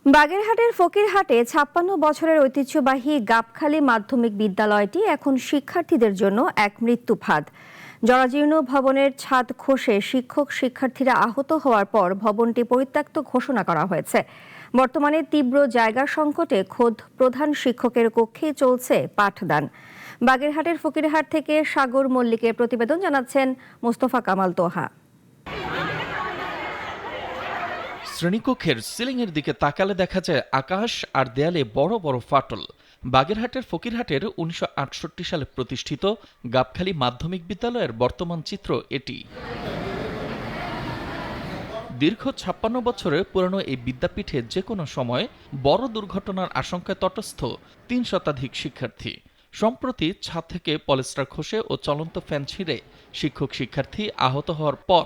বাগেরহাটের ফকিরহাটে ৫৬ বছরের ঐতিহ্যবাহী গাবখালী মাধ্যমিক বিদ্যালয়টি এখন শিক্ষার্থীদের জন্য এক মৃত্যু ফাঁদ। জরাজীর্ণ ভবনের ছাদ খসে শিক্ষার্থীরা আহত হওয়ার পর ভবনটি পরিত্যক্ত ঘোষণা করা হয়েছে। বর্তমানে তীব্র জায়গা সংকটে খোদ প্রধান শিক্ষকের কক্ষেই চলছে পাঠদান। বাগেরহাটের ফকিরহাট থেকে সাগর মল্লিকের প্রতিবেদন, জানাচ্ছেন মোস্তফা কামাল তোহা। শ্রেণীকক্ষের সিলিংয়ের দিকে তাকালে দেখা যায় আকাশ আর দেয়ালে বড় বড় ফাটল। বাগেরহাটের ফকিরহাটের ১৯৬৮ সালে প্রতিষ্ঠিত গাবখালী মাধ্যমিক বিদ্যালয়ের বর্তমান চিত্র এটি। দীর্ঘ ৫৬ বছরের পুরানো এই বিদ্যাপীঠে যে কোনো সময় বড় দুর্ঘটনার আশঙ্কায় তটস্থ ৩ শতাধিক শিক্ষার্থী। সম্প্রতি ছাদ থেকে পলিস্টার খসে ও চলন্ত ফ্যান ছিঁড়ে শিক্ষক শিক্ষার্থী আহত হওয়ার পর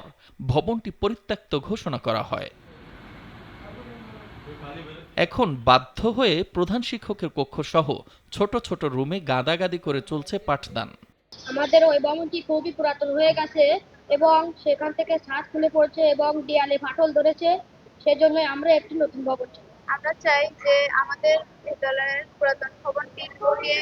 ভবনটি পরিত্যক্ত ঘোষণা করা হয়। এখন বাধ্য হয়ে প্রধান শিক্ষকের কক্ষ সহ ছোট ছোট রুমে গাদাগাদি করে চলছে পাঠদান। আমাদের ওই ভবনটি খুবই পুরাতন হয়ে গেছে এবং সেখান থেকে ছাদ খুলে পড়ছে এবং দেয়ালে ফাটল ধরেছে। সেজন্য আমরা একটি নতুন ভবন চাই। আমরা চাই যে আমাদের বিদ্যালয়ের পুরাতন ভবনটি ভেঙে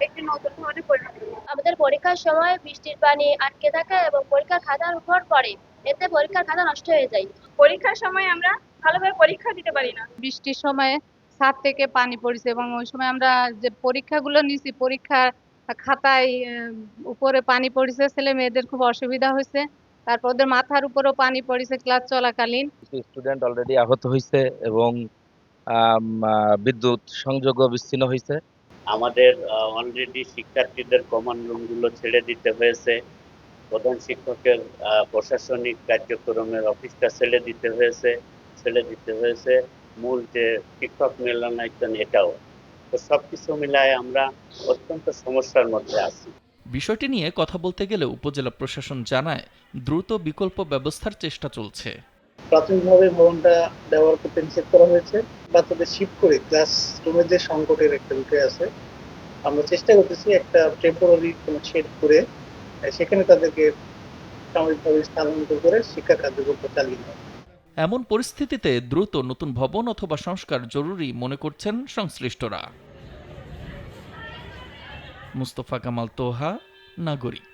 একটি নতুন ভবনে পরিণত হোক। আমাদের পরীক্ষার সময় বৃষ্টির পানি আটকে থাকে এবং পরীক্ষার খাতার উপর পড়ে, এতে পরীক্ষার খাতা নষ্ট হয়ে যায়। পরীক্ষার সময় আমরা ভালোভাবে পরীক্ষা দিতে পারি না। বৃষ্টির সময়ে ছাদ থেকে পানি পড়েছে এবং ওই সময় আমরা যে পরীক্ষাগুলো নিয়েছি, পরীক্ষার খাতায় উপরে পানি পড়েছে, ছেলে মেয়েদের খুব অসুবিধা হয়েছে। তারপর ওদের মাথার উপরেও পানি পড়েছে ক্লাস চলাকালীন। স্টুডেন্ট অলরেডি আহত হয়েছে এবং বিদ্যুৎ সংযোগও বিচ্ছিন্ন হয়েছে। আমাদের অলরেডি শিক্ষার্থীদের কমন রুমগুলো ছেড়ে দিতে হয়েছে। প্রধান শিক্ষকের প্রশাসনিক কার্যক্রমের অফিসটা ছেড়ে দিতে হয়েছে মূল যে শিক্ষক মিলনায়তন এটাও। তো সবকিছু মিলায় আমরা অত্যন্ত সমস্যার মধ্যে আছি। বিষয়টি নিয়ে কথা বলতে গেলে উপজেলা প্রশাসন জানায় দ্রুত বিকল্প ব্যবস্থার চেষ্টা চলছে। প্রাথমিকভাবে ভবনটা ব্যবহার করতে নিষেধ করা হয়েছে। বাচ্চাদের শিফট করে ক্লাসরুমের যে সংকটের একটা বিষয় আছে, আমরা চেষ্টা করতেছি একটা টেম্পোরারি কোনো শেড করে সেখানে তাদেরকে সাময়িকভাবে স্থানান্তর করে শিক্ষা কার্যক্রম চালিয়ে দেওয়া। এমন পরিস্থিতিতে দ্রুত নতুন ভবন অথবা সংস্কার জরুরি মনে করছেন সংশ্লিষ্টরা। মোস্তফা কামাল তোহা, নাগরিক।